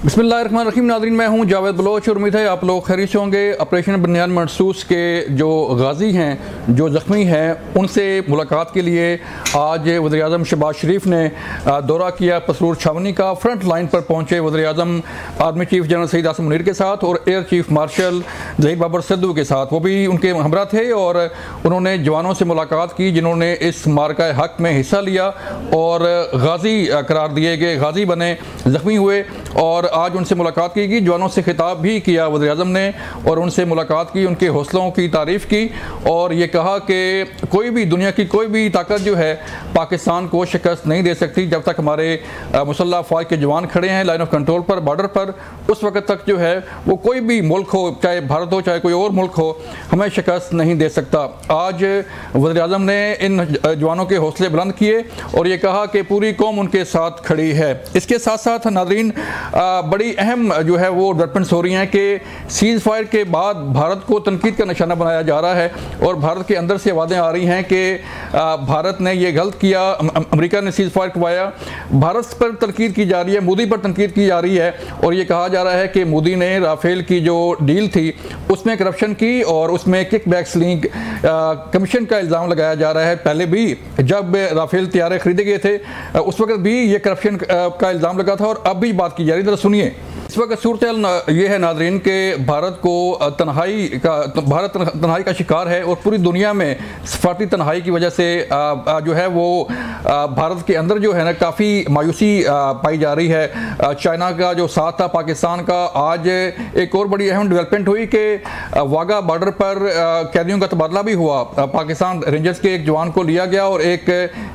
बिस्मिल्लाहिर्रहमानिर्रहीम। नाज़रीन, मैं हूं जावेद बलोच और उम्मीद है आप लोग खैरियत से होंगे। ऑपरेशन बनियान मनसूस के जो गाजी हैं, जो ज़ख्मी हैं, उनसे मुलाकात के लिए आज वज़ीर-ए-आज़म शहबाज शरीफ ने दौरा किया पसरूर छावनी का। फ्रंट लाइन पर पहुंचे वज़ीर-ए-आज़म army chief general Syed Asim Munir के साथ और air chief marshal Zaheer Babar Sidhu के साथ, वो भी उनके हमरा थे और उन्होंने जवानों से मुलाकात की जिन्होंने इस मार्का हक में हिस्सा लिया और गाजी करार दिए गए, गाजी बने, ज़ख्मी हुए। और आज उनसे मुलाकात की गई, जवानों से खिताब भी किया वज़ीर-ए-आज़म ने और उनसे मुलाकात की, उनके हौसलों की तारीफ़ की और ये कहा कि कोई भी दुनिया की कोई भी ताकत जो है पाकिस्तान को शिकस्त नहीं दे सकती। जब तक हमारे मुसल्लह अफ़वाज के जवान खड़े हैं लाइन ऑफ कंट्रोल पर, बॉर्डर पर, उस वक्त तक जो है वो कोई भी मुल्क हो, चाहे भारत हो चाहे कोई और मुल्क हो, हमें शिकस्त नहीं दे सकता। आज वज़ीर-ए-आज़म ने इन जवानों के हौसले बुलंद किए और ये कहा कि पूरी कौम उनके साथ खड़ी है। इसके साथ साथ नाज़रीन, बड़ी अहम जो है वो डेवलपमेंट्स हो रही हैं कि सीज़ फायर के बाद भारत को तनकीद का निशाना बनाया जा रहा है और भारत के अंदर से आवाज़ें आ रही हैं कि भारत ने ये गलत किया, अमेरिका ने सीज़ फायर करवाया। भारत पर तनकीद की जा रही है, मोदी पर तनकीद की जा रही है और ये कहा जा रहा है कि मोदी ने राफेल की जो डील थी उसमें करप्शन की और उसमें किक बैक्स लीक कमीशन का इल्ज़ाम लगाया जा रहा है। पहले भी जब राफेल तैयारे खरीदे गए थे उस वक्त भी ये करप्शन का इल्ज़ाम लगा था और अब भी बात की जा रही है। सुनिए, इस वक्त सूरत ये है नाज़रीन कि भारत तन्हाई का शिकार है और पूरी दुनिया में सफारती तन्हाई की वजह से जो है वो भारत के अंदर जो है ना काफ़ी मायूसी पाई जा रही है। चाइना का जो साथ था पाकिस्तान का, आज एक और बड़ी अहम डेवलपमेंट हुई कि वाघा बॉर्डर पर कैदियों का तबादला भी हुआ। पाकिस्तान रेंजर्स के एक जवान को लिया गया और एक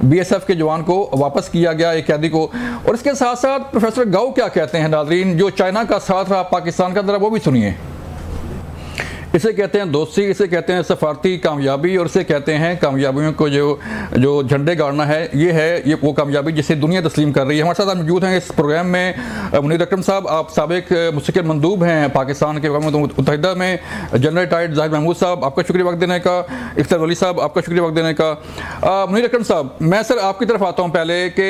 BSF के जवान को वापस किया गया, एक कैदी को। और इसके साथ साथ प्रोफेसर गाओ क्या कहते हैं नाज़रीन, जो चाइना का साथ रहा पाकिस्तान का, जरा वो भी सुनिए। इसे कहते हैं दोस्ती, इसे कहते हैं सफारती कामयाबी और इसे कहते हैं कामयाबियों को जो झंडे गाड़ना है, ये वो कामयाबी जिसे दुनिया तस्लीम कर रही है। हमारे साथ आप मौजूद हैं इस प्रोग्राम में मुनीर अकरम साहब, आप साबिक मुस्तकिल मंदूब हैं पाकिस्तान के अक़वाम मुत्तहिदा में। जनरल रिटायर्ड ज़ाहिर महमूद साहब, आपका शुक्रिया वक्त देने का। इफ्तार वली साहब, आपका शुक्रिया वक्त देने का। मुनीर अकरम साहब, मैं सर आपकी तरफ आता हूँ पहले कि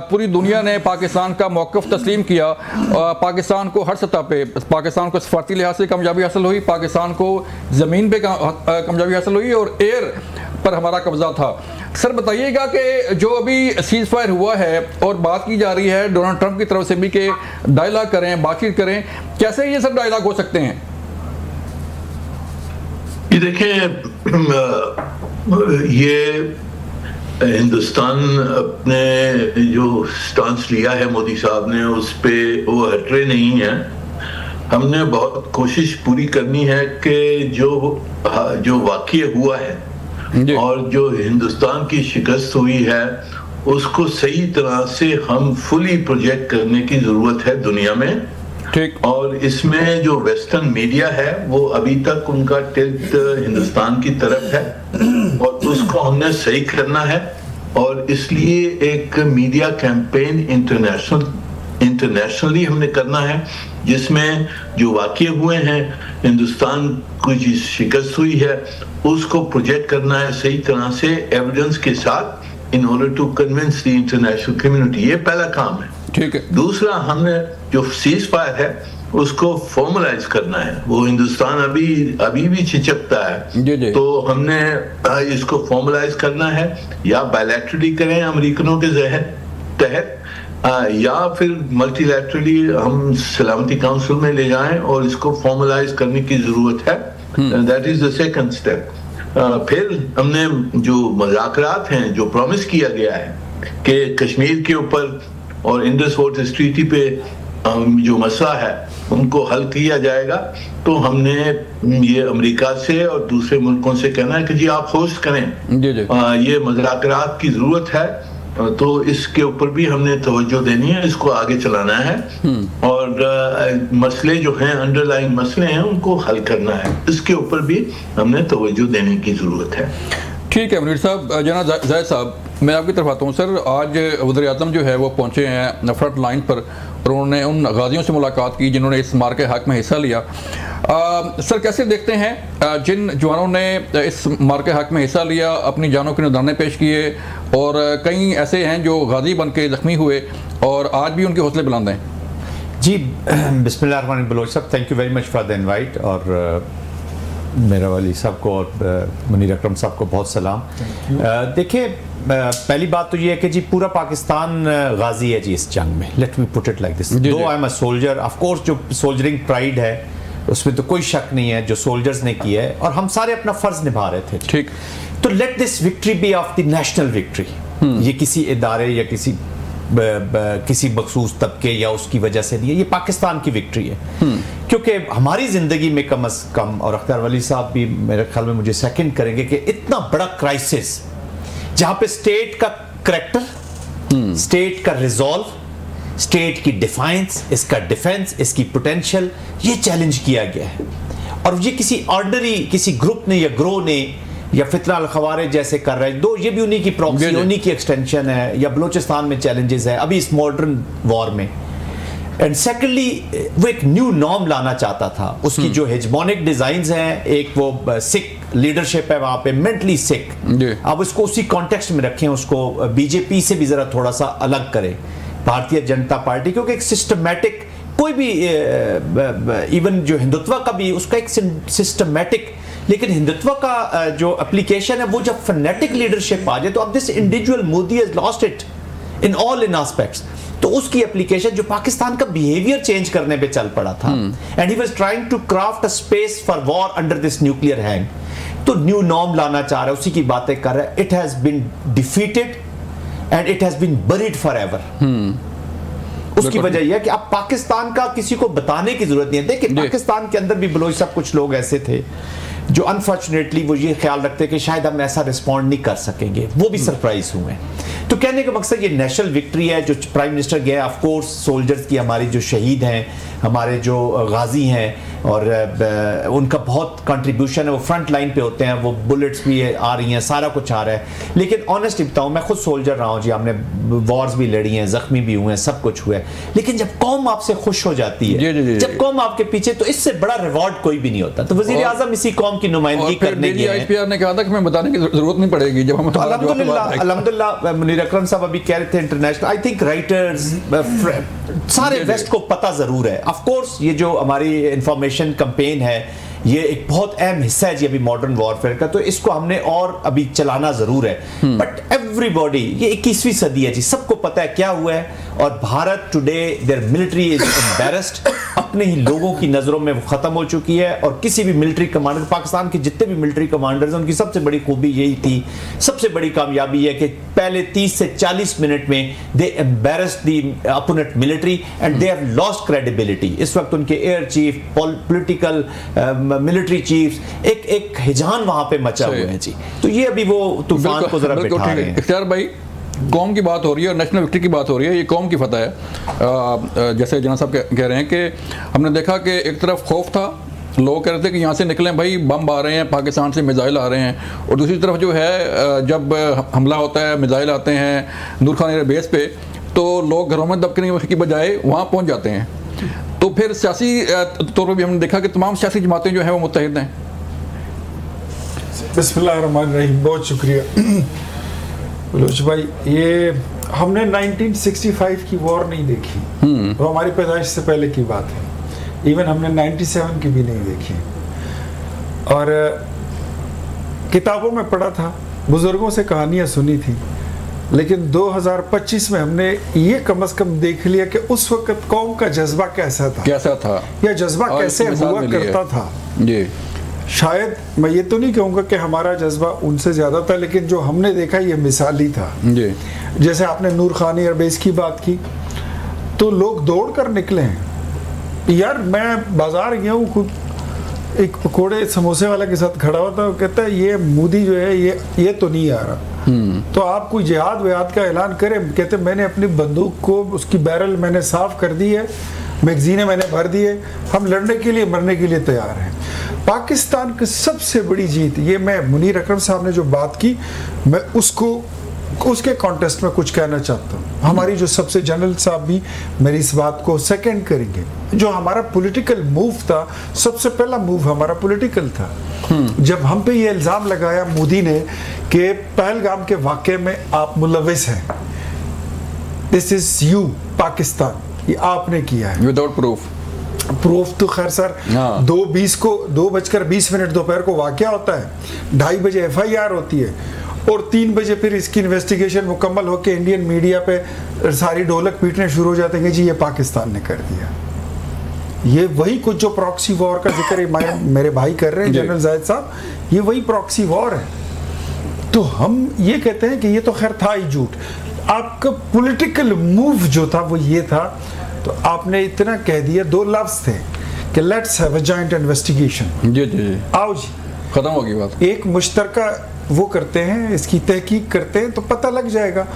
पूरी दुनिया ने पाकिस्तान का मौक़िफ़ तस्लीम किया। पाकिस्तान को हर सतह पे, पाकिस्तान को सफारती लिहाज से कामयाबी हासिल हुई, पाकिस्तान को ज़मीन पे कामयाबी हासिल हुई और एयर पर हमारा कब्जा था। सर बताइएगा कि जो अभी सीज़ फायर हुआ है और बात की जा रही है डोनाल्ड ट्रंप की तरफ से भी कि डायलॉग करें, बातचीत करें, कैसे ये सब डायलॉग हो सकते हैं? ये देखिए, ये हिंदुस्तान अपने जो स्टांस लिया है मोदी साहब ने उस पे वो हट रहे नहीं है। हमने बहुत कोशिश पूरी करनी है कि जो वाक़या हुआ है और जो हिंदुस्तान की शिकस्त हुई है उसको सही तरह से हम फुली प्रोजेक्ट करने की ज़रूरत है दुनिया में। ठीक। और इसमें जो वेस्टर्न मीडिया है वो अभी तक उनका टिल्ट हिंदुस्तान की तरफ है और उसको हमने सही करना है और इसलिए एक मीडिया कैंपेन इंटरनेशनली हमने करना है जिसमें जो वाक़ये हुए हैं, हिंदुस्तान को जो शिकस्त हुई है उसको प्रोजेक्ट करना है सही तरह से एविडेंस के साथ in order to convince the international community. ये पहला काम है। ठीक है। दूसरा, हमने जो सीज़ फायर है उसको फॉर्मलाइज करना है। वो हिंदुस्तान अभी भी झिझकता है, तो हमने इसको फॉर्मलाइज करना है, या बायलैटरली करें अमेरिकनों के तहत या फिर मल्टीलैटरली हम सलामती काउंसिल में ले जाएं और इसको फॉर्मलाइज करने की जरूरत है। That is the second step. फिर हमने जो मुज़ाकरात हैं, जो प्रॉमिस किया गया है कि कश्मीर के ऊपर और इंडस वाटर ट्रीटी पे जो मसला है उनको हल किया जाएगा, तो हमने ये अमेरिका से और दूसरे मुल्कों से कहना है कि जी आप होस्ट करें, ये मुज़ाकरात की जरूरत है, तो इसके ऊपर भी हमने तवज्जो देनी है, इसको आगे चलाना है और मसले जो हैं, अंडरलाइन मसले हैं, उनको हल करना है, इसके ऊपर भी हमने तवज्जो देने की जरूरत है। ठीक है मुनीर साहब। जनाब ज़ाहिद साहब, मैं आपकी तरफ आता हूँ। सर आज वज़ीर-ए-आज़म जो है वो पहुँचे हैं फ्रंट लाइन पर और उन्होंने उन गाजियों से मुलाकात की जिन्होंने इस मार्के हक में हिस्सा लिया। सर कैसे देखते हैं जिन जवानों ने इस मार्के हक में हिस्सा लिया, अपनी जानों के नजराने पेश किए और कई ऐसे हैं जो गाजी बन के ज़ख्मी हुए और आज भी उनके हौसले बुलंद हैं? जी बिस्मिल्लाहिर्रहमानिर्रहीम बलोच साहब, thank you very much for the invite, और मेरा वाली साहब को और मुनीर अकरम साहब को बहुत सलाम। देखिए पहली बात तो ये है कि जी पूरा पाकिस्तान गाजी है जी इस जंग में, let me put it like this. Though I am a soldier, of course जो सोल्जरिंग प्राइड है उसमें तो कोई शक नहीं है जो सोल्जर्स ने किया है, और हम सारे अपना फर्ज निभा रहे थे। ठीक, तो let this victory be of the national victory. ये किसी इदारे या किसी मखसूस तबके या उसकी वजह से नहीं है, ये पाकिस्तान की विक्ट्री है। क्योंकि हमारी जिंदगी में कम अज कम, और अख्तर वली साहब भी मेरे ख्याल में मुझे सेकंड करेंगे, कि इतना बड़ा क्राइसिस जहां पे स्टेट का करैक्टर, स्टेट का रिजॉल्व, स्टेट की डिफाइंस, इसका डिफेंस, इसकी पोटेंशियल, ये चैलेंज किया गया है। और ये किसी ऑर्डिनरी किसी ग्रुप ने या ग्रोह ने या फितना अल खवारिज जैसे कर रहे हैं, दो ये भी उन्हीं की प्रॉक्सी, उन्हीं की एक्सटेंशन है, या बलूचिस्तान में चैलेंजेस है अभी इस मॉडर्न वॉर में। एंड सेकेंडली वो एक न्यू नॉर्म लाना चाहता था, उसकी जो हेजमोनिक डिजाइंस हैं, एक वो सिख लीडरशिप है वहां पे, मेंटली सिख, अब उसको उसी कॉन्टेक्स्ट में रखें, उसको बीजेपी से भी जरा थोड़ा सा अलग करें, भारतीय जनता पार्टी, क्योंकि एक सिस्टमैटिक कोई भी इवन जो हिंदुत्व का भी उसका एक सिस्टमैटिक, लेकिन हिंदुत्व का जो एप्लीकेशन है वो जब फनेटिक लीडरशिप आ जाए तो अब this individual Modi has lost it in all in aspects, तो उसकी एप्लीकेशन जो पाकिस्तान का बिहेवियर चेंज करने पे चल पड़ा था, and he was trying to craft a space for war under this nuclear hang, तो न्यू नॉर्म लाना चाह रहा है, उसी की बातें कर रहा है। It has been defeated and it has been buried forever. उसकी वजह यह कि अब पाकिस्तान का किसी को बताने की जरूरत नहीं है। देखिए पाकिस्तान के अंदर भी बलोच साहब कुछ लोग ऐसे थे जो अनफॉर्चुनेटली वो ये ख्याल रखते कि शायद हम ऐसा रिस्पॉन्ड नहीं कर सकेंगे, वो भी सरप्राइज हुए। तो कहने का मकसद ये नेशनल विक्ट्री है जो प्राइम मिनिस्टर गया, ऑफ कोर्स सोल्जर्स की, हमारी जो शहीद हैं, हमारे जो गाजी हैं, और उनका बहुत कंट्रीब्यूशन है, वो फ्रंट लाइन पे होते हैं, वो बुलेट्स भी आ रही हैं, सारा कुछ आ रहा है। लेकिन ऑनेस्टली बताऊं, मैं खुद सोल्जर रहा हूं जी, हमने वॉर्स भी लड़ी हैं, जख्मी भी हुए हैं, सब कुछ हुआ है, लेकिन जब कौम आपसे खुश हो जाती है, जब कौम आपके पीछे, तो इससे बड़ा रिवॉर्ड कोई भी नहीं होता। तो वजीर आजम इसी कौम की नुमाइंदगी करने के लिए ने कहा था कि मैं बताने की जरूरत नहीं पड़ेगी जब हम, तो अल्हम्दुलिल्लाह मुनीर अकरम साहब अभी कह रहे थे इंटरनेशनल, आई थिंक राइटर्स सारे वेस्ट को पता जरूर है। ऑफ कोर्स ये जो हमारी इंफॉर्मेशन कैंपेन है ये एक बहुत अहम हिस्सा है जी अभी मॉडर्न वॉरफेयर का, तो इसको हमने और अभी चलाना जरूर है। बट एवरीबॉडी, ये 21वीं सदी है जी, सबको पता है क्या हुआ है, और Bharat today their military is embarrassed, अपने ही लोगों की नजरों में वो खत्म हो चुकी है। और किसी भी मिलिट्री कमांडर, पाकिस्तान के जितने भी मिलिट्री कमांडर्स हैं, उनकी सबसे बड़ी खूबी यही थी, सबसे बड़ी कामयाबी है कि पहले 30 से 40 मिनट में they embarrassed the opponent military and they have lost credibility. इस वक्त उनके air chief, political military chiefs, एक हिजान वहां पे मचा हुआ है जी। तो ये अभी वो तूफान को जरा बिठा रहे हैं। इख्तियार भाई, कौम की बात हो रही है और नेशनल विक्ट्री की बात हो रही है, ये कौम की फतह है। जैसे जना साहब कह रहे हैं कि हमने देखा कि एक तरफ खौफ था, लोग कह रहे थे कि यहाँ से निकलें भाई, बम आ रहे हैं, पाकिस्तान से मिसाइल आ रहे हैं, और दूसरी तरफ जो है जब हमला होता है, मिसाइल आते हैं नूर खान बेस पे, तो लोग घरों में दबकने की बजाय वहाँ पहुँच जाते हैं। तो फिर सियासी तौर पर भी हमने देखा कि तमाम सियासी जमातें जो हैं वो मुत्तहिद हैं। बिस्मिल्लाहिर्रहमानिर्रहीम, बहुत शुक्रिया बलोच भाई। ये हमने 1965 की वॉर नहीं देखी, वो हमारी पैदाइश से पहले की बात है। इवन हमने 97 की भी नहीं देखी, और किताबों में पढ़ा था, बुजुर्गों से कहानियां सुनी थी, लेकिन 2025 में हमने ये कम से कम देख लिया कि उस वक्त कौम का जज्बा कैसा था या जज्बा कैसे हुआ करता था। जी, शायद मैं ये तो नहीं कहूँगा कि हमारा जज्बा उनसे ज़्यादा था, लेकिन जो हमने देखा ये मिसाली था जी। जैसे आपने नूर खान एयरबेस की बात की, तो लोग दौड़ कर निकले हैं। यार मैं बाजार गया हूँ, खुद एक पकोड़े समोसे वाले के साथ खड़ा होता है, वो कहता है ये मोदी जो है ये तो नहीं आ रहा। तो आप कोई जिहाद विहाद का ऐलान करें, कहते मैंने अपनी बंदूक को, उसकी बैरल मैंने साफ कर दी है, मैगजीनें मैंने भर दी है, हम लड़ने के लिए मरने के लिए तैयार हैं। पाकिस्तान की सबसे बड़ी जीत ये, मैं मुनीर अकरम साहब ने जो बात की, मैं उसके कॉन्टेस्ट में कुछ कहना चाहता हूँ। हमारी जो सबसे जनरल साहब भी मेरी इस बात को सेकंड करेंगे, जो हमारा पॉलिटिकल मूव था, सबसे पहला मूव हमारा पॉलिटिकल था। जब हम पे ये इल्ज़ाम लगाया मोदी ने कि पहलगाम के वाक़े में आप मुलविस हैं, दिस इज यू पाकिस्तान, ये आपने किया है विदाउट प्रूफ। प्रूफ तो खैर सर 2:20 दोपहर को वाकया होता है, 2:30 बजे FIR होती है और 3 बजे फिर इसकी इन्वेस्टिगेशन मुकम्मल होकर इंडियन मीडिया पे सारी ढोलक पीटने शुरू हो जाते हैं कि जी ये पाकिस्तान ने कर दिया। ये वही कुछ जो प्रॉक्सी वॉर का जिक्र मेरे भाई कर रहे हैं जनरल जाहिद साहब, ये वही प्रॉक्सी वॉर है। तो हम ये कहते हैं कि ये तो खैर था ही झूठ। आपका पॉलिटिकल मूव जो था वो ये था, तो आपने इतना कह दिया, 2 लफ्ज थे कि let's have a joint investigation. जी जी, आओ जी, खत्म हो गई बात। एक मुश्तरका वो करते हैं, इसकी तहकीक करते हैं तो पता लग जाएगा।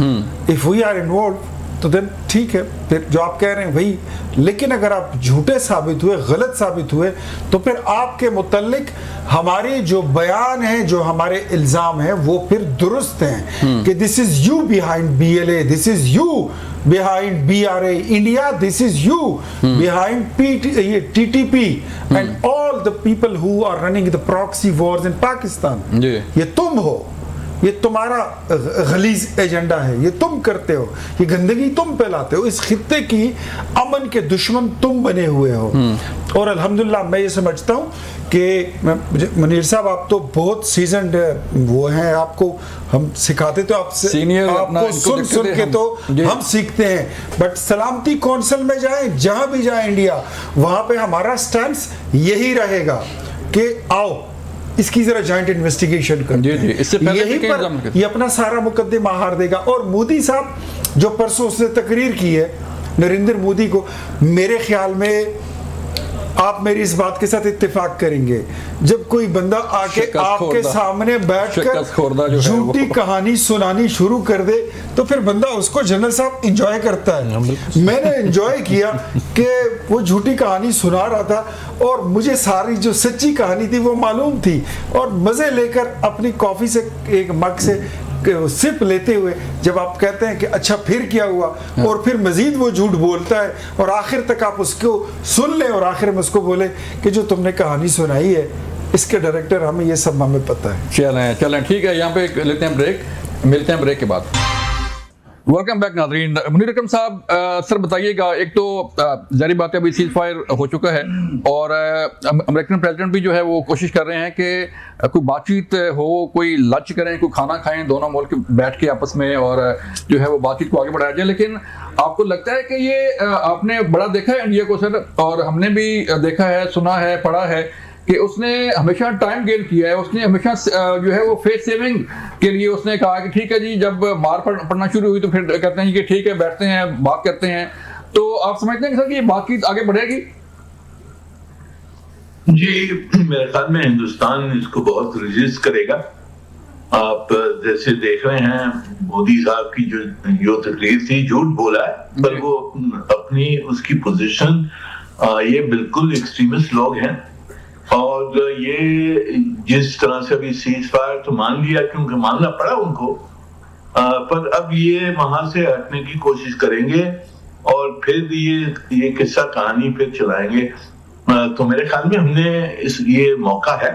इफ वी आर इन्वॉल्व तो देन ठीक है, फिर जो आप कह रहे हैं वही। लेकिन अगर आप झूठे साबित हुए, गलत साबित हुए, तो फिर आपके मुतल्लिक हमारे जो बयान हैं, जो हमारे इल्जाम हैं, वो फिर दुरुस्त हैं कि this is you behind BLA, this is you behind BRA India, this is you behind TTP and all the people who are running the proxy wars in Pakistan. ये तुम हो, ये तुम्हारा गलीज एजेंडा है, ये तुम करते हो, ये गंदगी तुम फैलाते हो, इस खित्ते की अमन के दुश्मन तुम बने हुए हो। और अल्हम्दुलिल्लाह मैं ये समझता हूँ कि मुनीर साहब आप तो बहुत सीजन्ड वो हैं, आपको हम सिखाते तो आपसे, आपको सुन के तो हम सीखते हैं। बट सलामती कौंसिल में जाएं, जहां भी जाए इंडिया, वहां पे हमारा स्टैंस यही रहेगा कि आओ इसकी जरा जॉइंट इन्वेस्टिगेशन करते हैं। इससे पहले यही पर ये अपना सारा मुकद्दमा हार देगा। और मोदी साहब जो परसों उसने तकरीर की है, नरेंद्र मोदी को, मेरे ख्याल में आप मेरी इस बात के साथ इत्तेफाक करेंगे, जब कोई बंदा आके आपके सामने बैठकर झूठी कहानी सुनानी शुरू कर दे तो फिर बंदा उसको जनरल साहब एंजॉय करता है। मैंने एंजॉय किया कि वो झूठी कहानी सुना रहा था और मुझे सारी जो सच्ची कहानी थी वो मालूम थी, और मजे लेकर अपनी कॉफी से एक मग से सिप लेते हुए जब आप कहते हैं कि अच्छा फिर क्या हुआ, और फिर मजीद वो झूठ बोलता है और आखिर तक आप उसको सुन लें और आखिर में उसको बोले कि जो तुमने कहानी सुनाई है इसके डायरेक्टर हमें, ये सब हमें पता है। चलें ठीक है, यहाँ पे लेते हैं ब्रेक, मिलते हैं ब्रेक के बाद। वेलकम बैक नाज़रीन। मुनीर अकरम साहब, सर बताइएगा, एक तो जारी बात है अभी सीज फायर हो चुका है और अमेरिकन प्रेसिडेंट भी जो है वो कोशिश कर रहे हैं कि कोई बातचीत हो, कोई लंच करें, कोई खाना खाएं, दोनों मुल्क बैठ के आपस में और जो है वो बातचीत को आगे बढ़ाया जाए। लेकिन आपको लगता है कि ये आपने बड़ा देखा है इंडिया को सर, और हमने भी देखा है, सुना है, पढ़ा है कि उसने हमेशा टाइम गेन किया है, उसने हमेशा जो है वो फेस सेविंग के लिए उसने कहा कि ठीक है जी, जब मार पड़ना शुरू हुई तो फिर कहते हैं कि ठीक है बैठते हैं, बात करते हैं। तो आप समझते हैं कि सर कि ये बातचीत आगे बढ़ेगी? जी, मेरे ख्याल में हिंदुस्तान इसको बहुत रेजिस्ट करेगा। आप जैसे देख रहे हैं मोदी साहब की जो तकरीर थी, झूठ बोला है, पर वो अपनी उसकी पोजीशन, ये बिल्कुल एक्सट्रीमिस्ट लोग हैं और ये जिस तरह से अभी सीज फायर तो मान लिया क्योंकि मानना पड़ा उनको, पर अब ये वहां से हटने की कोशिश करेंगे और फिर ये किस्सा कहानी फिर चलाएंगे। तो मेरे ख्याल में हमने ये मौका है,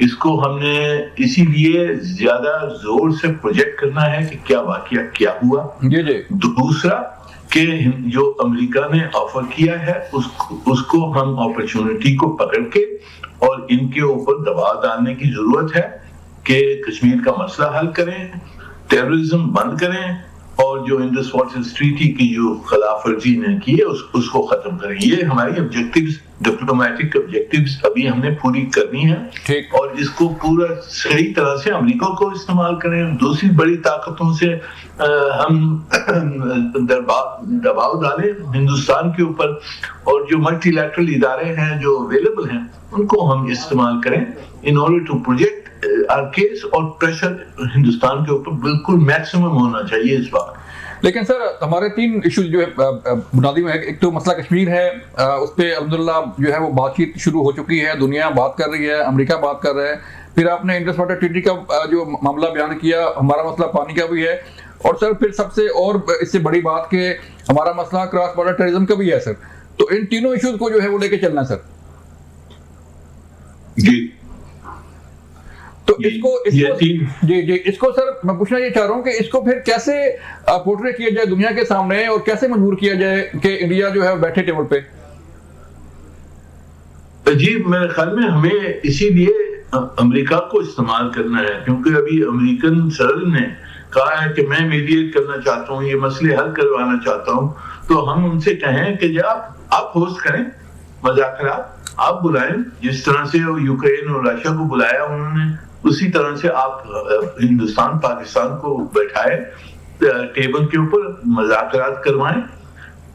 इसको हमने इसीलिए ज्यादा जोर से प्रोजेक्ट करना है कि क्या वाकया क्या हुआ। दूसरा कि जो अमेरिका ने ऑफर किया है उसको हम अपॉर्चुनिटी को पकड़ के और इनके ऊपर दबाव डालने की जरूरत है कि कश्मीर का मसला हल करें, टेररिज्म बंद करें और जो इंडस वाटर्स ट्रीटी की जो खिलाफवर्जी ने की है उसको खत्म करें। ये हमारी ऑब्जेक्टिव्स, डिप्लोमेटिक ऑब्जेक्टिव्स अभी हमने पूरी करनी है और इसको पूरा सही तरह से अमेरिका को इस्तेमाल करें। दूसरी बड़ी ताकतों से हम दबाव डालें हिंदुस्तान के ऊपर और जो मल्टीलैटरल इदारे हैं जो अवेलेबल हैं उनको हम इस्तेमाल करें in order to project our case, और प्रेशर हिंदुस्तान के ऊपर बिल्कुल मैक्सिमम होना चाहिए इस बार। लेकिन सर हमारे 3 इशू जो है बुनियादी में, एक तो मसला कश्मीर है, उस पर अल्हम्दुलिल्लाह जो है वो बातचीत शुरू हो चुकी है, दुनिया बात कर रही है, अमेरिका बात कर रहा है। फिर आपने इंडस वाटर ट्रीटी का जो मामला बयान किया, हमारा मसला पानी का भी है, और सर फिर सबसे और इससे बड़ी बात कि हमारा मसला क्रॉस बॉर्डर टेररिज्म का भी है सर। तो इन तीनों इशूज को जो है वो लेके चलना सर। जी तो इसको जी इसको सर मैं पूछना ये चाह रहा हूँ कि इसको फिर कैसे पोर्ट्रे किया जाए दुनिया के सामने और कैसे मजबूर किया जाए कि इंडिया जो है बैठे टेबल पे? जी मेरे ख्याल में हमें इसीलिए अमेरिका को इस्तेमाल करना है, क्योंकि अभी अमेरिकन सदर ने कहा है कि मैं मीडिएट करना चाहता हूँ, ये मसले हल करवाना चाहता हूँ। तो हम उनसे कहें कि जब आप होस्ट करें मुज़ाकरात, आप बुलाएं, जिस तरह से यूक्रेन और रशिया को बुलाया उन्होंने, उसी तरह से आप हिंदुस्तान पाकिस्तान को बैठाए टेबल के ऊपर, मुज़ाकरात करवाएं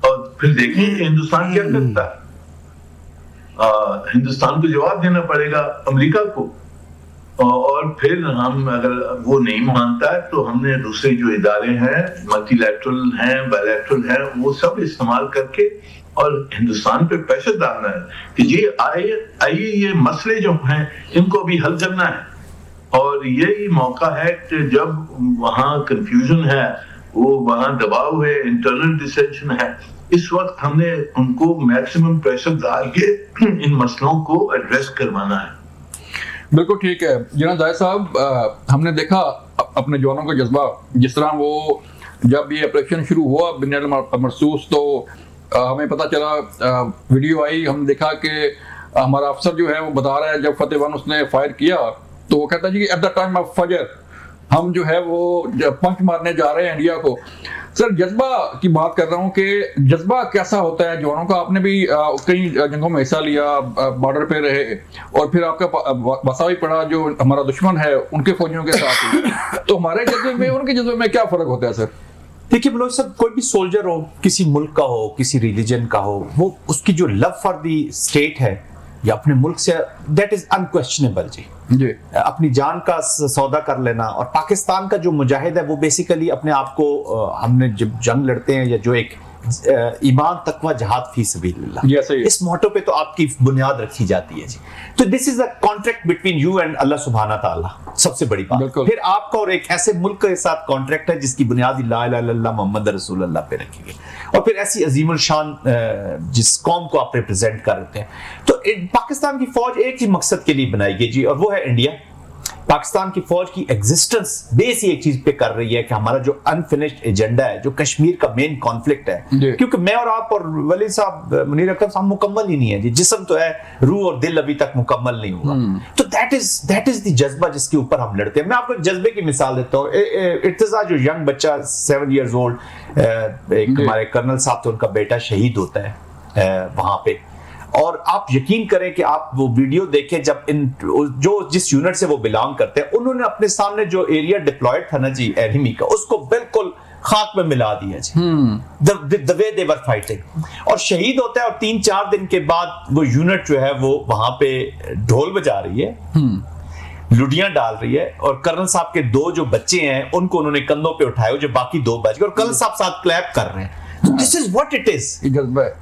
और फिर देखें कि हिंदुस्तान क्या करता है। हिंदुस्तान को जवाब देना पड़ेगा अमेरिका को, और फिर हम अगर वो नहीं मानता है तो हमने दूसरे जो इदारे हैं, मल्टीलैटरल हैं, बायलैटरल हैं, वो सब इस्तेमाल करके और हिंदुस्तान पे प्रेशर डालना है कि जी आइए ये मसले जो हैं इनको भी हल करना है। और यही मौका है कि जब वहाँ कंफ्यूजन है, वो वहाँ दबाव है, इंटरनल डिसेंशन है, इस वक्त हमने उनको मैक्सिमम प्रेशर डाल के इन मसलों को एड्रेस करवाना है। बिल्कुल ठीक है जनाब जाहिद साहब, हमने देखा अपने जवानों का जज्बा, जिस तरह वो जब ये ऑपरेशन शुरू हुआ बुनियाद मरसूस, तो हमें पता चला, वीडियो आई, हमने देखा कि हमारा अफसर जो है वो बता रहा है जब फतेह वन उसने फायर किया तो वो कहता है जी एट द टाइम ऑफ फजर हम जो है वो पंच मारने जा रहे हैं इंडिया को। सर जज्बा की बात कर रहा हूँ कि जज्बा कैसा होता है जवानों का? आपने भी कई जंगों में हिस्सा लिया, बॉर्डर पे रहे और फिर आपका बसा भी पड़ा जो हमारा दुश्मन है उनके फौजियों के साथ ही। तो हमारे जज्बे में उनके जज्बे में क्या फर्क होता है सर? देखिए बलोच साहब, कोई भी सोल्जर हो, किसी मुल्क का हो, किसी रिलीजन का हो, वो उसकी जो लव फॉर दी स्टेट है या अपने मुल्क से, दैट इज अनक्वेश्चनेबल जी। अपनी जान का सौदा कर लेना। और पाकिस्तान का जो मुजाहिद है वो बेसिकली अपने आप को, हमने जब जंग लड़ते हैं या जो एक ईमान तकवा जहाद फी सबीलिल्लाह, इस मोटो पे तो आपकी बुनियाद रखी जाती है जी। तो this is a contract between you and अल्लाह सुब्हाना ताला, सबसे बड़ी बात। फिर आपका और एक ऐसे मुल्क के साथ कॉन्ट्रैक्ट है जिसकी बुनियाद ला इलाहा इल्लल्लाह मोहम्मद रसूलुल्लाह पे रखी गई, और फिर ऐसी अजीमुल शान जिस कौम को आप रिप्रेजेंट करते हैं। तो पाकिस्तान की फौज एक ही मकसद के लिए बनाई गई जी, और वो है इंडिया। पाकिस्तान की फौज की एग्जिस्टेंस बेस ही एक चीज पे कर रही है कि हमारा जो अनफिनिश्ड एजेंडा है, जो कश्मीर का मेन कॉन्फ्लिक्ट है, क्योंकि मैं और आप और वली साहब, मुनीर अकरम साहब मुकम्मल ही नहीं है जी, जिस्म तो है, रूह और दिल अभी तक मुकम्मल नहीं हुआ। तो दैट इज द जज्बा जिसके ऊपर हम लड़ते हैं। मैं आपको एक जज्बे की मिसाल देता हूँ। इर्तिजा जो यंग बच्चा 7 years old, एक हमारे कर्नल साहब थे, उनका बेटा शहीद होता है वहां पे, और आप यकीन करें कि आप वो वीडियो देखें जब जो जिस यूनिट से वो बिलोंग करते हैं, उन्होंने अपने सामने जो एरिया डिप्लॉयड था ना जी एनिमी का, उसको बिल्कुल खाक में मिला दिया जी, the way they were fighting. और शहीद होता है और 3-4 दिन के बाद वो यूनिट जो है वो वहां पे ढोल बजा रही है, लुडियां डाल रही है, और कर्नल साहब के 2 जो बच्चे हैं उनको उन्होंने कंधों पे उठाए, जो बाकी 2 बच गए, और कर्नल साहब साथ क्लैप कर रहे हैं। This is what it is.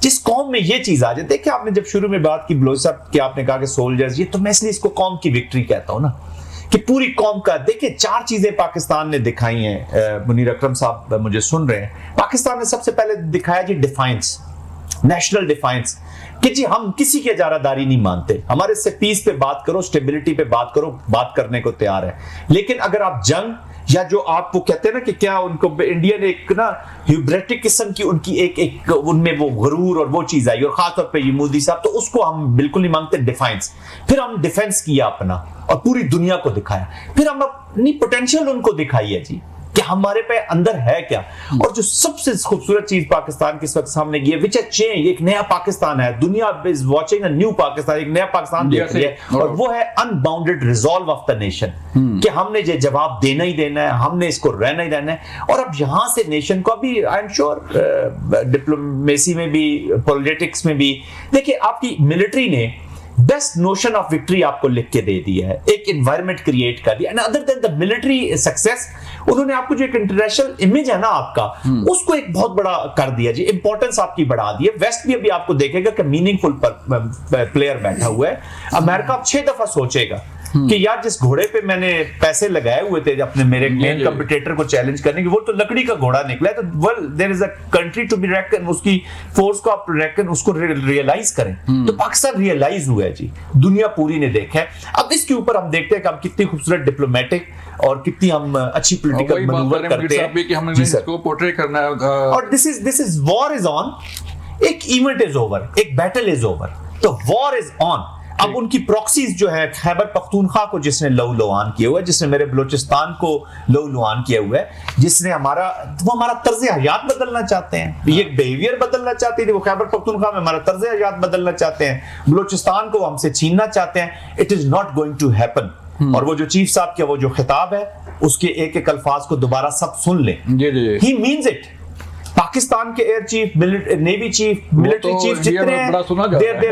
जिस कौम में ये चीज आ जाए, देखिए आपने जब शुरू में बात की बलोच साहब कि आपने कहा कि सोल्जर्स, ये तो मैं इसलिए इसको कौम की विक्ट्री कहता हूं ना, कि पूरी कौम का। देखिए 4 चीजें पाकिस्तान ने दिखाई हैं। मुनीर अकरम साहब मुझे सुन रहे हैं, पाकिस्तान ने सबसे पहले दिखाया जी डिफाइंस, नेशनल डिफाइंस, कि जी हम किसी की इजारादारी नहीं मानते, हमारे से पीस पे बात करो, स्टेबिलिटी पे बात करो, बात करने को तैयार है। लेकिन अगर आप जंग या जो आप वो कहते हैं ना कि क्या उनको इंडियन एक ना ह्यूब्रेटिक किस्म की उनकी एक उनमें वो गुरूर और वो चीज आई, और खासतौर पे ये मोदी साहब, तो उसको हम बिल्कुल नहीं मांगते डिफाइंस। फिर हम डिफेंस किया अपना और पूरी दुनिया को दिखाया, फिर हम अपनी पोटेंशियल उनको दिखाई है जी कि हमारे पे अंदर है क्या। और जो सबसे खूबसूरत चीज पाकिस्तान के इस वक्त सामने की है, विच है चेंज, एक नया पाकिस्तान है, दुनिया is watching a new Pakistan, एक नया पाकिस्तान देख रही है, और वो है unbounded resolve of the nation, कि हमने ये जवाब देना ही देना है, हमने इसको रहना ही रहना है। और अब यहां से नेशन को अभी आई एम श्योर डिप्लोमेसी में भी, पॉलिटिक्स में भी, देखिए आपकी मिलिट्री ने बेस्ट नोशन ऑफ विक्ट्री आपको लिख के दे दी है, एक एनवायरनमेंट क्रिएट कर दिया। And other than the military success, उन्होंने आपको जो एक इंटरनेशनल इमेज है ना आपका, उसको एक बहुत बड़ा कर दिया जी, इंपॉर्टेंस आपकी बढ़ा दी है। वेस्ट भी अभी आपको देखेगा कि मीनिंगफुल प्लेयर बैठा हुआ है। अमेरिका अब 6 दफा सोचेगा कि यार जिस घोड़े पे मैंने पैसे लगाए हुए थे अपने मेरे मेन कंपटीटर को चैलेंज करने की, वो तो लकड़ी का घोड़ा निकला है। तो well there is a country to be reckoned, उसकी फोर्स को आप रेकन उसको रियलाइज करें। तो पाकिस्तान रियलाइज हुआ है जी, दुनिया पूरी ने देखा है। अब इसके ऊपर हम देखते हैं कि हम कितनी खूबसूरत डिप्लोमेटिक और कितनी हम अच्छी पॉलिटिकल मैनूवर करते हैं कि हमने इसको पोर्ट्रे करना है। और this is war is on, एक इवेंट इज ओवर, एक बैटल इज ओवर, तो वॉर इज ऑन। अब उनकी प्रॉक्सीज जो है, खैबर पख्तूनख्वा को जिसने लहू-लुहान किया हुआ है, जिसने मेरे बलोचिस्तान को लहू-लुहान किया हुआ है, जिसने हमारा तर्ज हयात बदलना चाहते हैं, ये बिहेवियर बदलना चाहते थे वो खैबर पख्तूनख्वा में, हमारा तर्ज हयात बदलना चाहते हैं, बलोचिस्तान को हमसे छीनना चाहते हैं। It is not going to happen. और वो जो चीफ साहब का वो जो खिताब है, उसके एक एक अल्फाज को दोबारा सब सुन लें। ही मीन्स इट। पाकिस्तान के air chief, navy chief, military chief जितने हैं,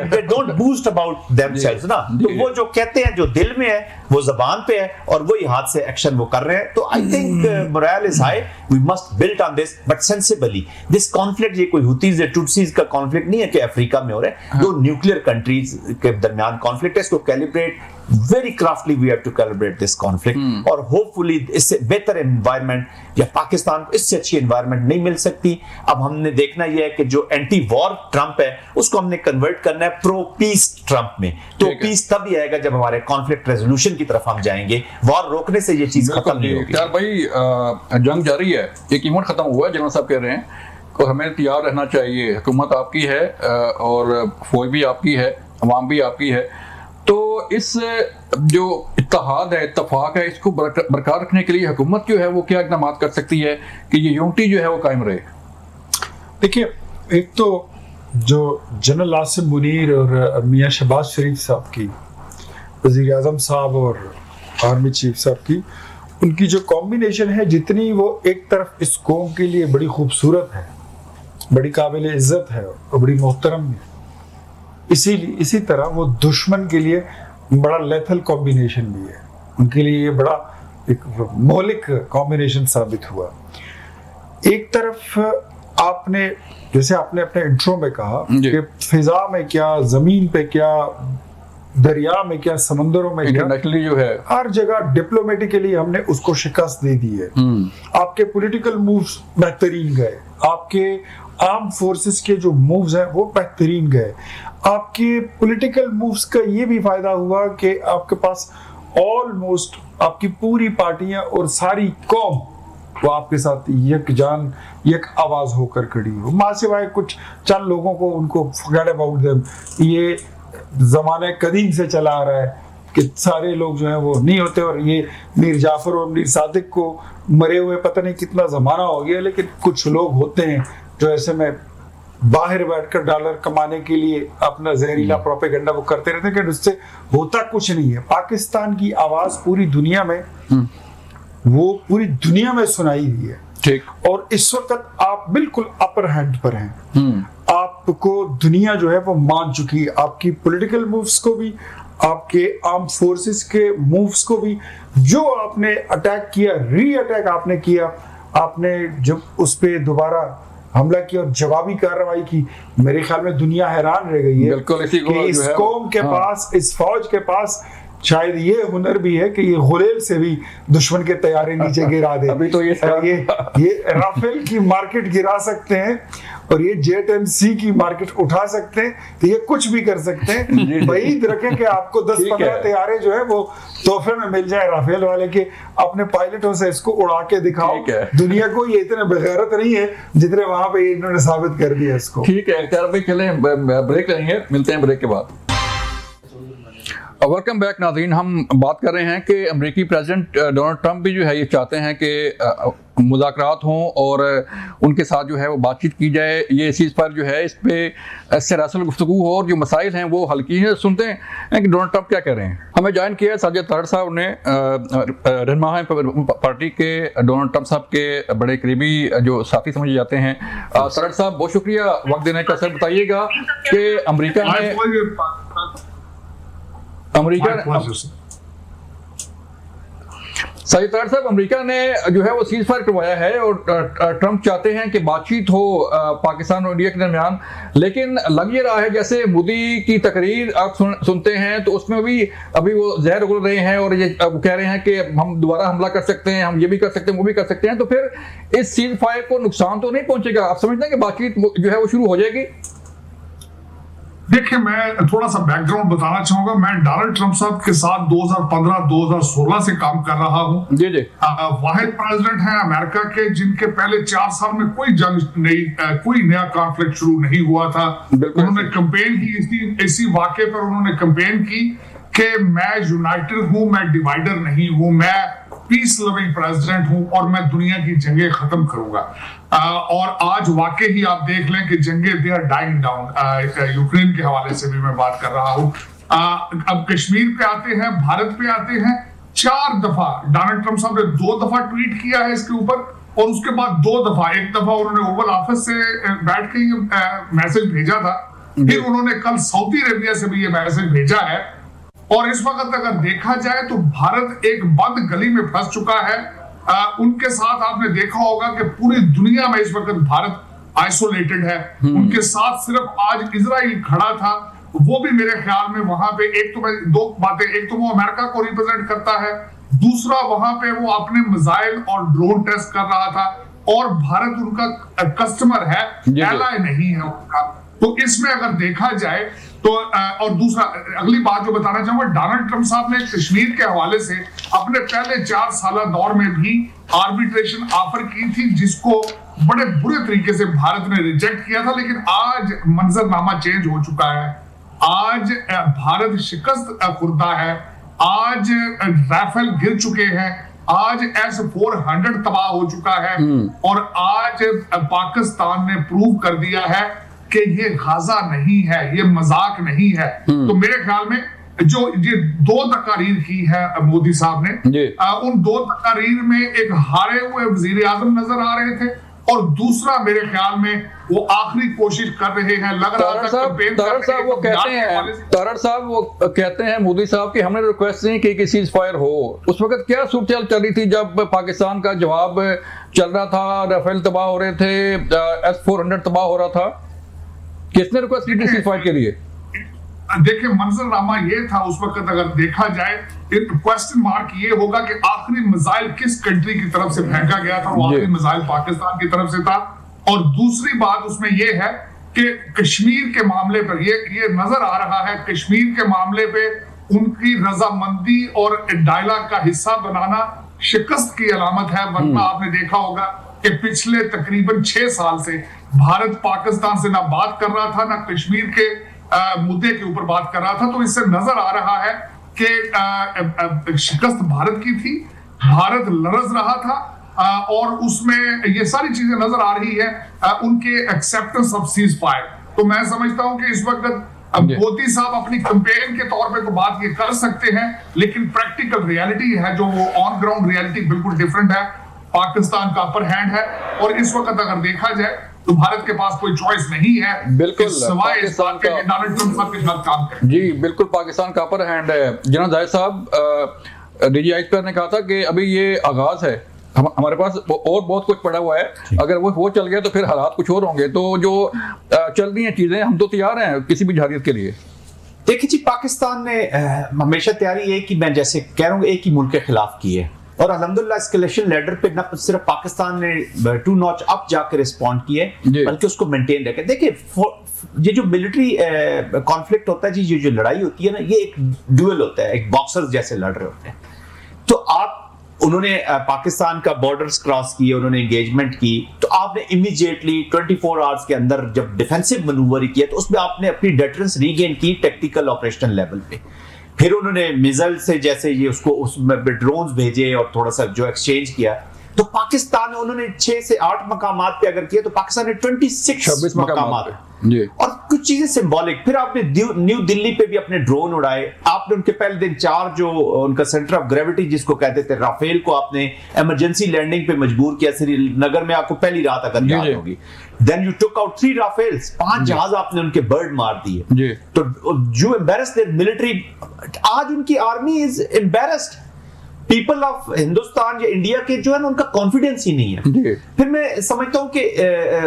they don't boast about themselves ना। तो वो जो कहते हैं, जो दिल में है वो जबान पे है, और वही हाथ से एक्शन वो कर रहे हैं। तो I think moral is high, we must build on this but sensibly. This conflict ये कोई हुतीज या टुट्सीज का कॉन्फ्लिक्ट नहीं है कि अफ्रीका में हो रहा है, दो न्यूक्लियर कंट्रीज के दरमियान कॉन्फ्लिक्ट है। इसको calibrate very craftily we have to calibrate this conflict और hopefully इससे बेहतर environment या पाकिस्तान को इससे अच्छी environment नहीं मिल सकती। अब हमने देखना यह है कि जो एंटी वॉर ट्रंप है उसको हमने कन्वर्ट करना है प्रो पीस ट्रंप में। तो पीस तभी आएगा जब हमारे कॉन्फ्लिक्ट रेजोल्यूशन की तरफ हम जाएंगे। वॉर रोकने से ये चीज खत्म नहीं होगी। यार भाई जंग जारी है, एक इवेंट खत्म हुआ है, जनरल साहब कह रहे हैं, और हमें तैयार रहना चाहिए। हुकूमत आपकी है और फौज भी आपकी है, अवाम भी आपकी है। तो इस जो इत्तेहाद है, इत्तेफाक है, इसको बरकरार रखने के लिए हुकूमत जो है वो क्या इक़दाम कर सकती है कि ये यूनिटी जो है वो कायम रहे? देखिए, एक तो जो जनरल आसिम मुनीर और मियां शहबाज शरीफ साहब की, वज़ीर आज़म साहब और आर्मी चीफ साहब की, उनकी जो कॉम्बिनेशन है, जितनी वो एक तरफ इस कौम के लिए बड़ी खूबसूरत है, बड़ी काबिल इज्जत है और बड़ी मोहतरम है, इसी तरह वो दुश्मन के लिए बड़ा लेथल कॉम्बिनेशन भी है। उनके लिए ये बड़ा एक मौलिक कॉम्बिनेशन साबित हुआ। एक तरफ आपने, जैसे आपने अपने इंट्रो में कहा कि फिजा में क्या, जमीन पे क्या, दरिया में क्या, समंदरों में क्या, जो है हर जगह डिप्लोमेटिकली हमने उसको शिकस्त दे दी है। आपके पॉलिटिकल मूव्स बेहतरीन गए, आपके आर्म फोर्सेस के जो मूव्स हैं वो बेहतरीन गए। आपके पॉलिटिकल मूव्स का ये भी फायदा हुआ कि आपके पास ऑलमोस्ट आपकी पूरी पार्टियां और सारी कौम वो आपके साथ यकजान, एक आवाज होकर खड़ी हो। मां सिवाय कुछ चंद लोगों को, उनको फॉरगेट अबाउट देम, ये जमाने कदीम से चला आ रहा है कि सारे लोग जो है वो नहीं होते। और ये मीर जाफर और मीर सादिक को मरे हुए पता नहीं कितना जमाना हो गया, लेकिन कुछ लोग होते हैं जो ऐसे में बाहर बैठकर डॉलर कमाने के लिए अपना जहरीला प्रोपेगेंडा वो करते रहते हैं कि उससे होता कुछ नहीं है। पाकिस्तान की आवाज पूरी दुनिया में, वो पूरी दुनिया में सुनाई दी है। ठीक। और इस वक्त आप बिल्कुल अपर हैंड पर हैं। आपको दुनिया जो है वो मान चुकी है, आपकी पॉलिटिकल मूव्स को भी, आपके आर्म फोर्सेस के मूव्स को भी। जो आपने अटैक किया, री अटैक आपने किया, आपने जब उस पे दोबारा हमला किया और जवाबी कार्रवाई की, मेरे ख्याल में दुनिया हैरान रह गई है कि इस कौम के पास, इस फौज के पास शायद ये हुनर भी है कि ये गुलेल से भी दुश्मन के तैयारे नीचे गिरा दे। अभी तो ये राफेल की मार्केट गिरा सकते हैं और ये जेट एंड सी की मार्केट उठा सकते हैं, तो ये कुछ भी कर सकते हैं। उम्मीद रखें कि आपको 10-15 तैयारे जो है वो तोहफे में मिल जाए राफेल वाले के, अपने पायलटों से इसको उड़ा के दिखाओ। दुनिया को ये इतने बेगैरत नहीं है जितने वहां पे इन्होंने साबित कर दिया इसको। ठीक है, चले ब्रेक लेंगे, मिलते हैं ब्रेक के बाद। वेलकम बैक नाज़रीन। हम बात कर रहे हैं कि अमेरिकी प्रेसिडेंट डोनाल्ड ट्रंप भी जो है ये चाहते हैं कि मुज़ाकरात हों और उनके साथ जो है वो बातचीत की जाए, ये इस चीज़ पर जो है इस पर सरासर गुफ्तगू हो और जो मसाइल हैं वो हल की हैं। सुनते हैं कि डोनाल्ड ट्रंप क्या कह रहे हैं। हमें ज्वाइन किया साजिद तारड़ साहब ने, रहनुमा हैं पार्टी के, डोनाल्ड ट्रंप साहब के बड़े करीबी जो साथी समझे जाते हैं। तारड़ साहब बहुत शुक्रिया वक्त देने का। सर बताइएगा कि अमेरिका सही तार साहब, अमेरिका ने जो है वो सीज फायर करवाया है और ट्रंप चाहते हैं कि बातचीत हो पाकिस्तान और इंडिया के दरमियान, लेकिन लग ये रहा है जैसे मोदी की तकरीर आप सुनते हैं तो उसमें भी अभी वो जहर उगल रहे हैं और ये कह रहे हैं कि हम दोबारा हमला कर सकते हैं, हम ये भी कर सकते हैं, वो भी कर सकते हैं। तो फिर इस सीज फायर को नुकसान तो नहीं पहुंचेगा? आप समझते हैं कि बातचीत जो है वो शुरू हो जाएगी? देखिए, मैं थोड़ा सा बैकग्राउंड बताना चाहूंगा। मैं डोनाल्ड ट्रंप साहब के साथ 2015-2016 से काम कर रहा हूं। जी जी। वाहिद प्रेसिडेंट हैं अमेरिका के जिनके पहले 4 साल में कोई जंग नहीं, कोई नया कॉन्फ्लिक्ट शुरू नहीं हुआ था। उन्होंने कैंपेन की, इसी वाक़े पर उन्होंने कैंपेन की कि मैं यूनाइटेड हूं, मैं डिवाइडर नहीं हूं, मैं पीस लविंग प्रेसिडेंट हूं और मैं दुनिया की जंगें खत्म करूंगा। और आज वाकई ही आप देख लें कि जंगें they are dying down. Ukraine के हवाले से भी मैं बात कर रहा हूं। अब कश्मीर पे आते हैं, भारत पे आते हैं। 4 दफा डोनाल्ड ट्रंप साहब ने 2 दफा ट्वीट किया है इसके ऊपर और उसके बाद 2 दफा, एक दफा उन्होंने ओवल ऑफिस से बैठ के मैसेज भेजा था, फिर उन्होंने कल सऊदी अरेबिया से भी ये मैसेज भेजा है। और इस वक्त अगर देखा जाए तो भारत एक बंद गली में फंस चुका है। उनके साथ आपने देखा होगा कि पूरी दुनिया में इस वक्त भारत आइसोलेटेड है। उनके साथ सिर्फ आज इजराइल खड़ा था, वो भी मेरे ख्याल में वहां पे एक तो मैं 2 बातें, एक तो वो अमेरिका को रिप्रेजेंट करता है, दूसरा वहां पे वो अपने मिसाइल और ड्रोन टेस्ट कर रहा था और भारत उनका कस्टमर है, एलाय नहीं है उनका। तो इसमें अगर देखा जाए तो और दूसरा अगली बात जो बताना चाहूंगा, डोनाल्ड ट्रंप साहब ने कश्मीर के हवाले से अपने पहले 4 साल दौर में भी आर्बिट्रेशन ऑफर की थी, जिसको बड़े बुरे तरीके से भारत ने रिजेक्ट किया था। लेकिन आज मंजरनामा चेंज हो चुका है। आज भारत शिकस्त खुर्दा है, आज राफेल गिर चुके हैं, आज S-400 तबाह हो चुका है और आज पाकिस्तान ने प्रूव कर दिया है कि ये गाजा नहीं है, ये मजाक नहीं है। तो मेरे ख्याल में जो ये 2 तकारीर की है मोदी साहब ने, उन 2 तकारीर में एक हारे हुए वजीर आजम नजर आ रहे थे और दूसरा मेरे ख्याल में वो आखिरी कोशिश कर रहे हैं। लग रहा था तारड़ साहब वो कहते हैं मोदी साहब कि हमने रिक्वेस्ट नहीं की कि सीज फायर हो। उस वक्त क्या सूरत चल रही थी जब पाकिस्तान का जवाब चल रहा था, राफेल तबाह हो रहे थे, S-400 तबाह हो रहा था? किसने रिक्वेस्ट की थी सीज फायर के लिए? देखिए, मंजरनामा ये था उस वक्त, अगर देखा जाए क्वेश्चन मार्क ये होगा कि आखिरी मिसाइल किस कंट्री की तरफ से फेंका गया था। वो आखिरी मिसाइल पाकिस्तान की तरफ से था। और दूसरी बात उसमें ये है कि कश्मीर के मामले पर ये नजर आ रहा है, कश्मीर के मामले पे उनकी रजामंदी और डायलॉग का हिस्सा बनाना शिकस्त की अलामत है। वरना आपने देखा होगा कि पिछले तकरीबन 6 साल से भारत पाकिस्तान से ना बात कर रहा था, ना कश्मीर के मुद्दे के ऊपर बात कर रहा था। तो इससे नजर आ रहा है कि शिकस्त भारत की थी, भारत लरज रहा था और उसमें ये सारी चीजें नजर आ रही है, उनके एक्सेप्टेंस ऑफ सीज फायर। तो मैं समझता हूं कि इस वक्त मोदी साहब अपनी कैंपेन के तौर पे तो बात ये कर सकते हैं, लेकिन प्रैक्टिकल रियलिटी है जो वो ऑन ग्राउंड रियलिटी बिल्कुल डिफरेंट है। पाकिस्तान का अपर हैंड है और इस वक्त अगर देखा जाए तो भारत के पास कोई चॉइस नहीं है, बिल्कुल सिवाय इस बात के कि डोनाल्ड ट्रंप साहब के साथ काम करें। जी बिल्कुल, पाकिस्तान का अपर हैंड है। जनाब जाहिद साहब, डीजी आइज़ ने कहा था कि अभी ये आगाज है, हमारे पास और बहुत कुछ पड़ा हुआ है, अगर वो चल गया तो फिर हालात कुछ और होंगे। तो जो चल रही हैं चीजें, हम तो तैयार हैं किसी भी जारियत के लिए। देखिए जी, पाकिस्तान ने हमेशा तैयारी है कि मैं जैसे कह रहा हूँ एक ही मुल्क के खिलाफ की है और अल्हम्दुलिल्लाह एस्केलेशन लेडर पे न सिर्फ पाकिस्तान ने 2 नॉच अप जाकर रिस्पॉन्ड किए बल्कि उसको मेंटेन रखे। देखिए, ये जो मिलिट्री कॉन्फ्लिक्ट होता है जी, ये जो लड़ाई होती है ना, ये एक ड्यूअल होता है, एक बॉक्सर्स जैसे लड़ रहे होते हैं। तो उन्होंने पाकिस्तान का बॉर्डर्स क्रॉस किए, उन्होंने एंगेजमेंट की, तो आपने इमीडिएटली 24 आवर्स के अंदर जब डिफेंसिव मनूवर किया तो उसमें आपने अपनी डेटरेंस रीगेन की टैक्टिकल ऑपरेशनल लेवल पे। फिर उन्होंने मिसाइल से जैसे ये उसको उसमें ड्रोन्स भेजे और थोड़ा सा जो एक्सचेंज किया, तो पाकिस्तान ने उन्होंने 6 से 8 मकामात पे अगर किया तो पाकिस्तान ने 26 मकामात और कुछ चीजें सिंबॉलिक। फिर आपने न्यू दिल्ली पे भी अपने ड्रोन उड़ाए, आपने उनके पहले दिन 4 जो उनका सेंटर ऑफ ग्रेविटी जिसको कहते थे राफेल को आपने इमरजेंसी लैंडिंग पे मजबूर किया श्रीनगर में, आपको पहली रात अगर याद होगी। Then you took out 3 Rafales, 5 जहाज आपने उनके बर्ड मार दिए। तो जो एम्बैरेस्ड देयर मिलिट्री, आज उनकी army is embarrassed people of Hindustan या इंडिया के जो है ना उनका कॉन्फिडेंस ही नहीं है। फिर मैं समझता हूं कि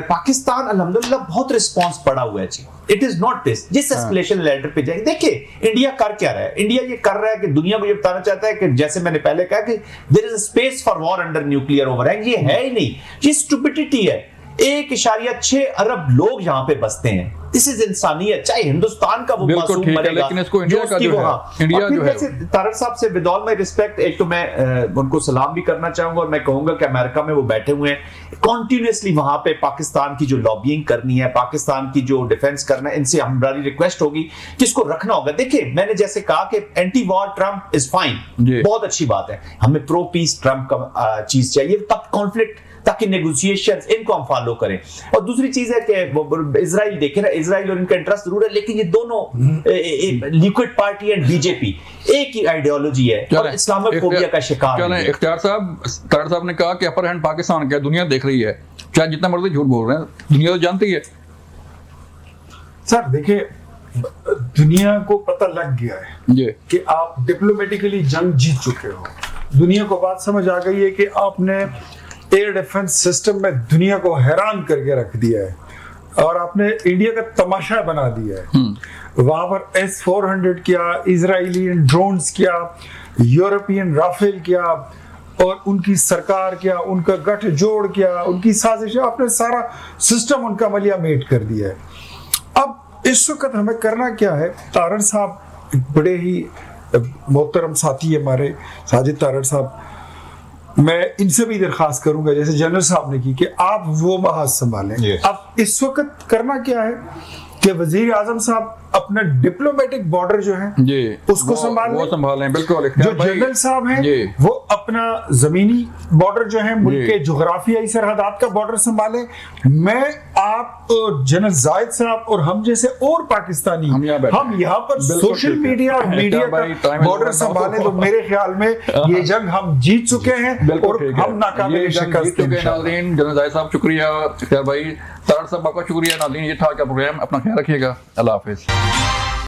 पाकिस्तान अल्हम्दुलिल्लाह बहुत रिस्पांस पड़ा हुआ है जी। इट इज नॉट दिस जिस एस्केलेशन लेवल पे जाएंगे। देखिए इंडिया कर क्या रहा है, इंडिया ये कर रहा है कि दुनिया को ये बताना चाहता है कि जैसे मैंने पहले कहा कि there is a space for war under nuclear overhang. ये है ही नहीं, ये स्टुपिडिटी है। 1.6 अरब लोग यहाँ पे बसते हैं। दिस इज इंसानियत। चाहे हिंदुस्तान का वो मासूम मरेगा, लेकिन इसको इंडिया का जो है, इंडिया जो है तारक साहब से विद ऑल माय रिस्पेक्ट, एक तो मैं उनको सलाम भी करना चाहूंगा और मैं कहूंगा कि अमेरिका में वो बैठे हुए हैं कॉन्टिन्यूसली, वहां पे पाकिस्तान की जो लॉबिंग करनी है, पाकिस्तान की जो डिफेंस करना है, इनसे हमारी रिक्वेस्ट होगी कि इसको रखना होगा। देखिए मैंने जैसे कहा कि anti war Trump is fine, बहुत अच्छी बात है, हमें प्रो पीस ट्रंप का चीज चाहिए, तब कॉन्फ्लिक्ट ताकि नेगोशिएशंस इनको हम फॉलो करें। और दूसरी चीज है कि इजराइल देखे ना, इजराइल और इनका इंटरेस्ट जरूर है, लेकिन ये दोनों लिक्विड पार्टी एंड बीजेपी एक ही आइडियोलॉजी है और इस्लामोफोबिया का शिकार है। इख्तियार साहब ने कहा कि अपर हैंड पाकिस्तान का दुनिया देख रही है, चाहे जितना मर्जी झूठ बोल रहे हैं, दुनिया तो जानती है। सर देखिए दुनिया को पता लग गया है कि आप डिप्लोमेटिकली जंग जीत चुके हो। दुनिया को बात समझ आ गई है कि आपने एयर डिफेंस सिस्टम में दुनिया को हैरान करके रख दिया है और आपने इंडिया का तमाशा बना दिया है। वहां पर S-400 किया, इजरायली ड्रोन्स किया, यूरोपियन राफेल किया और उनकी सरकार किया, उनका गठजोड़ किया, उनकी साजिश, आपने सारा सिस्टम उनका मलिया मेट कर दिया है। अब इस वक्त हमें करना क्या है? तारड़ साहब एक बड़े ही मोहतरम साथी है हमारे, साजिद तारड़ साहब, मैं इनसे भी दरखास्त करूंगा जैसे जनरल साहब ने की कि आप वो महाज संभालें। अब इस वक्त करना क्या है कि वजीर आजम साहब अपना डिप्लोमेटिक बॉर्डर जो है उसको संभालें। बिल्कुल। जो जनरल साहब हैं वो अपना जमीनी बॉर्डर जो है मुल्क के जुग्राफियाई सरहदात का बॉर्डर संभालें। मैं आप जनरल जायद साहब और हम जैसे और पाकिस्तानी हम यहाँ पर सोशल मीडिया और मीडिया का बॉर्डर संभालें तो मेरे ख्याल में ये जंग हम जीत चुके हैं और हम नाकाबिल शिकस्त हैं। जनरल जायद साहब शुक्रिया, भाई तारड़ साहब आपका शुक्रिया। नाज़रीन ये था क्या प्रोग्राम, अपना ख्याल रखिएगा, अल्लाह हाफिज।